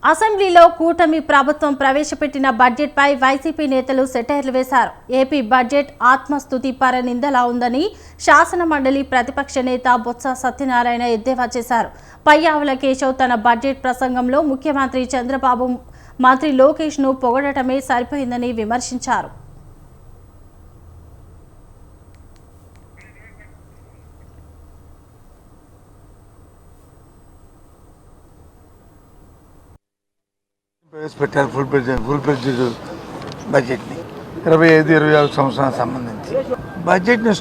అసెంబ్లీలో కూటమి ప్రభుత్వం ప్రవేశపెట్టిన బడ్జెట్పై వైసీపీ నేతలు సెటైర్లు వేశారు. ఏపీ బడ్జెట్ ఆత్మస్తుతి పరనిందలా ఉందని శాసనమండలి ప్రతిపక్ష నేత బొత్స సత్యనారాయణ ఎద్దేవా చేశారు. పయ్యావుల కేశవ్ తన బడ్జెట్ ప్రసంగంలో ముఖ్యమంత్రి చంద్రబాబు, మంత్రి లోకేష్ ను పొగడటమే సరిపోయిందని విమర్శించారు. ప్రవేశపెట్టారు ఫుల్ ప్రెసిడెంట్ బడ్జెట్ని 25-26 సంవత్సరాలకు సంబంధించి బడ్జెట్ని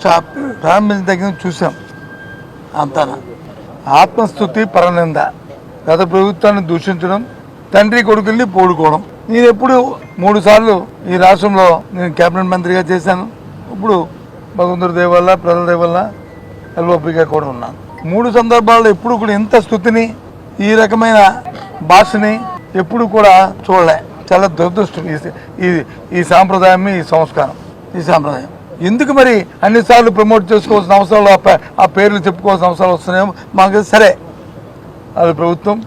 ప్రారంభించిన దగ్గర చూసాం. అంతా ఆత్మస్తుతి పరనింద, గత ప్రభుత్వాన్ని దూషించడం, తండ్రి కొడుకుల్ని పోడుకోవడం. నేను ఎప్పుడు 3 సార్లు ఈ రాష్ట్రంలో నేను కేబినెట్ మంత్రిగా చేశాను. ఇప్పుడు భగవంతుడి దయ వల్ల, ప్రజల దయ వల్ల ఎల్ఓపిగా కూడా ఉన్నాను. 3 సందర్భాల్లో ఎప్పుడు కూడా ఇంత స్థుతిని, ఈ రకమైన భాషని ఎప్పుడు కూడా చూడలే. చాలా దురదృష్టం ఈ సాంప్రదాయం, ఈ సంస్కారం, ఈ సాంప్రదాయం. ఎందుకు మరి అన్నిసార్లు ప్రమోట్ చేసుకోవాల్సిన అవసరాలు, ఆ పేర్లు చెప్పుకోవాల్సిన అవసరాలు వస్తున్నాయో మాకు సరే. అది ప్రభుత్వం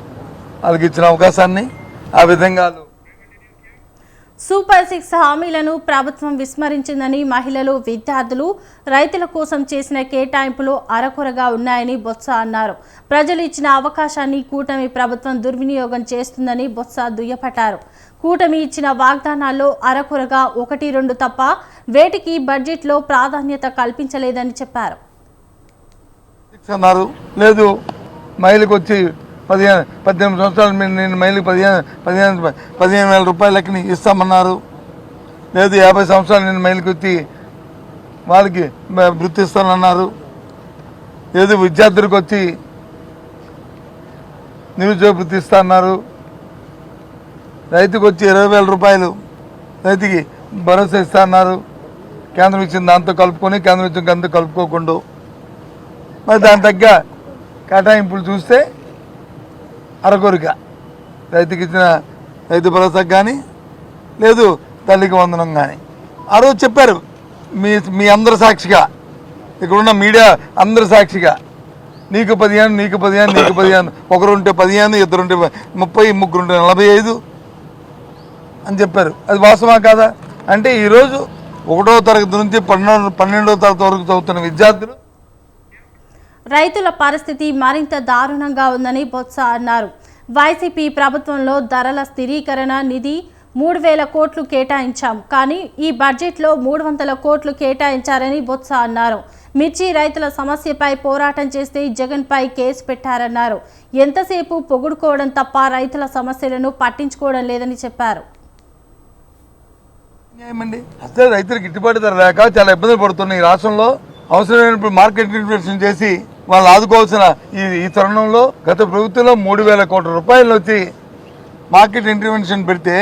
వాళ్ళకి ఇచ్చిన అవకాశాన్ని ఆ విధంగా సూపర్ 6 హామీలను ప్రభుత్వం విస్మరించిందని, మహిళలు, విద్యార్థులు, రైతుల కోసం చేసిన కేటాయింపులు అరకొరగా ఉన్నాయని బొత్స అన్నారు. ప్రజలు ఇచ్చిన అవకాశాన్ని కూటమి ప్రభుత్వం దుర్వినియోగం చేస్తుందని బొత్స దుయ్యపట్టారు. కూటమి ఇచ్చిన వాగ్దానాల్లో అరకొరగా 1-2 తప్ప వేటికి బడ్జెట్లో ప్రాధాన్యత కల్పించలేదని చెప్పారు. లేదు, మహిళకు వచ్చి 18 సంవత్సరాలు నేను మహిళకి 15,000 రూపాయలకి ఇస్తామన్నారు. లేదు, 50 సంవత్సరాలు నేను మహిళకి వచ్చి వాళ్ళకి వృత్తి ఇస్తానన్నారు. లేదు, విద్యార్థులకు వచ్చి నిరుద్యోగ వృత్తి ఇస్తా అన్నారు. రైతుకు వచ్చి 20,000 రూపాయలు రైతుకి భరోసా ఇస్తా అన్నారు. కేంద్రం ఇచ్చిన దాంతో కలుపుకొని, కేంద్రం ఇచ్చిన దాంతో కలుపుకోకుండా మరి దాని తగ్గ కేటాయింపులు చూస్తే అరకొరిక. రైతుకి ఇచ్చిన రైతు భరోసాకు కానీ, లేదు తల్లికి వందనం కానీ ఆ రోజు చెప్పారు. మీ అందరి సాక్షిగా, ఇక్కడున్న మీడియా అందరి సాక్షిగా, నీకు 15, నీకు 15, నీకు 15, ఒకరుంటే 15, ఇద్దరుంటే 30, ముగ్గురుంటే 45 అని చెప్పారు. అది వాస్తవా కాదా? అంటే ఈరోజు 1వ తరగతి నుంచి 12వ తరగతి వరకు చదువుతున్న విద్యార్థులు, రైతుల పరిస్థితి మరింత దారుణంగా ఉందని బొత్స అన్నారు. వైసీపీ ప్రభుత్వంలో ధరల స్థిరీకరణ నిధి 3,000 కోట్లు కేటాయించాం, కానీ ఈ బడ్జెట్లో 300 కోట్లు కేటాయించారని బొత్స అన్నారు. మిర్చి రైతుల సమస్యపై పోరాటం చేస్తే జగన్పై కేసు పెట్టారన్నారు. ఎంతసేపు పొగుడుకోవడం తప్ప రైతుల సమస్యలను పట్టించుకోవడం లేదని చెప్పారు. అసలు రైతులకు గిట్టుబాటు ధర లేక చాలా ఇబ్బందులు పడుతున్నాయి. ఈ రాష్ట్రంలో అవసరమైనప్పుడు మార్కెట్ ఇంటర్వెన్షన్ చేసి వాళ్ళు ఆదుకోవాల్సిన ఈ తరుణంలో గత ప్రభుత్వంలో 3,000 కోట్ల రూపాయలు వచ్చి మార్కెట్ ఇంటర్వెన్షన్ పెడితే,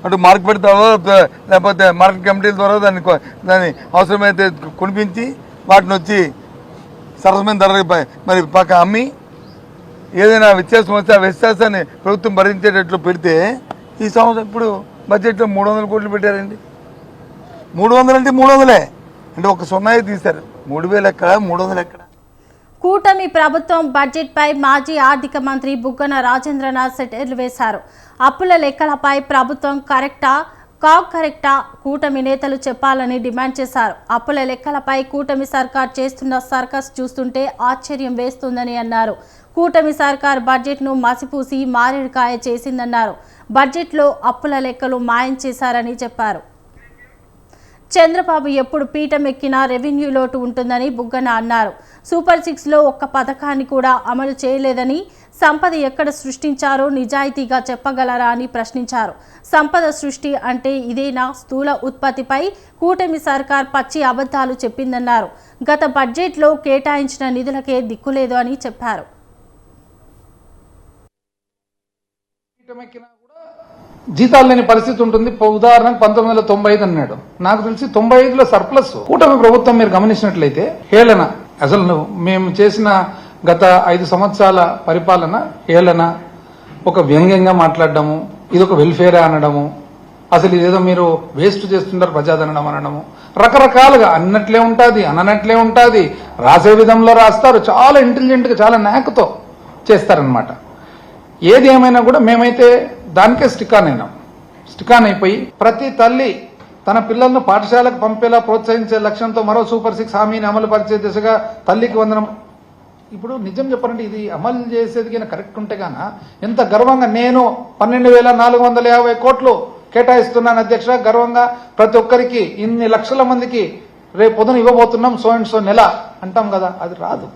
అటు మార్కెట్ ద్వారా లేకపోతే మార్కెట్ కమిటీల ద్వారా దాన్ని అవసరమైతే కొనిపించి వాటిని వచ్చి సరసమైన ధరలు మరి పక్క అమ్మి ఏదైనా వ్యత్యాసం వస్తే ఆ వ్యత్యాసాన్ని ప్రభుత్వం భరించేటట్లు పెడితే, ఈ సంవత్సరం ఇప్పుడు బడ్జెట్లో 300 కోట్లు పెట్టారండి. 300 అంటే 300 అంటే ఒక 0 తీశారు. 3,000 ఎక్కడ, 300 ఎక్కడ? కూటమి ప్రభుత్వం బడ్జెట్పై మాజీ ఆర్థిక మంత్రి బుగ్గన రాజేంద్రనాథ్ సెటైర్లు వేశారు. అప్పుల లెక్కలపై ప్రభుత్వం కరెక్టా, కరెక్టా కూటమి నేతలు చెప్పాలని డిమాండ్ చేశారు. అప్పుల లెక్కలపై కూటమి సర్కార్ చేస్తున్న సర్కస్ చూస్తుంటే ఆశ్చర్యం వేస్తుందని అన్నారు. కూటమి సర్కార్ బడ్జెట్ను మసిపూసి మారేడుకాయ చేసిందన్నారు. బడ్జెట్లో అప్పుల లెక్కలు మాయం చేశారని చెప్పారు. చంద్రబాబు ఎప్పుడు పీఠం ఎక్కినా రెవెన్యూ లోటు ఉంటుందని బుగ్గన అన్నారు. సూపర్ 6లో ఒక్క పథకాన్ని కూడా అమలు చేయలేదని, సంపద ఎక్కడ సృష్టించారో నిజాయితీగా చెప్పగలరా అని ప్రశ్నించారు. సంపద సృష్టి అంటే ఇదేనా? స్థూల ఉత్పత్తిపై కూటమి సర్కార్ పచ్చి అబద్ధాలు చెప్పిందన్నారు. గత బడ్జెట్లో కేటాయించిన నిధులకే దిక్కులేదు అని చెప్పారు. జీతాలు లేని పరిస్థితి ఉంటుంది. ఉదాహరణకు 1995 అన్నాడు. నాకు తెలిసి 95లో సర్ప్లస్. కూటమి ప్రభుత్వం మీరు గమనించినట్లయితే హేళన, అసలు మేము చేసిన గత 5 సంవత్సరాల పరిపాలన హేళన, ఒక వ్యంగ్యంగా మాట్లాడడము, ఇదొక వెల్ఫేర్ అనడము, అసలు ఇదేదో మీరు వేస్ట్ చేస్తుంటారు ప్రజాధనం అనడము, రకరకాలుగా అన్నట్లే ఉంటుంది, అననట్లే ఉంటుంది, రాసే విధంలో రాస్తారు, చాలా ఇంటెలిజెంట్గా చాలా నాకుతో చేస్తారనమాట. ఏది ఏమైనా కూడా మేమైతే దానికే స్టికాన్ అయిపోయి ప్రతి తల్లి తన పిల్లలను పాఠశాలకు పంపేలా ప్రోత్సహించే లక్ష్యంతో మరో సూపర్ 6 హామీని అమలు పరిచే దిశగా తల్లికి వందనం. ఇప్పుడు నిజం చెప్పాలంటే ఇది అమలు చేసేది కానీ కరెక్ట్ ఉంటే గాన ఎంత గర్వంగా నేను 12,450 కోట్లు కేటాయిస్తున్నాను అధ్యక్ష, గర్వంగా ప్రతి ఒక్కరికి ఇన్ని లక్షల మందికి రేపు పొద్దున ఇవ్వబోతున్నాం సో అండ్ సో నెల అంటాం కదా, అది రాదు.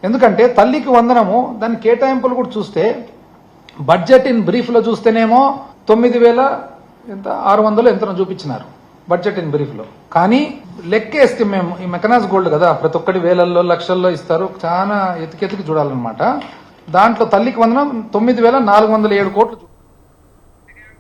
ఎందుకంటే తల్లికి వందనము దాని కేటాయింపులు కూడా చూస్తే బడ్జెట్ ఇన్ బ్రీఫ్ లో చూస్తేనేమో 9,600 ఎంతనో చూపించినారు బడ్జెట్ ఇన్ బ్రీఫ్ లో. కానీ లెక్కేస్తే మేము ఈ మెకనైజ్ గోల్డ్ కదా ప్రతి ఒక్కటి వేలల్లో లక్షల్లో ఇస్తారు, చాలా ఎతికెతికి చూడాలన్నమాట. దాంట్లో తల్లికి వందనం 9,407 కోట్లు.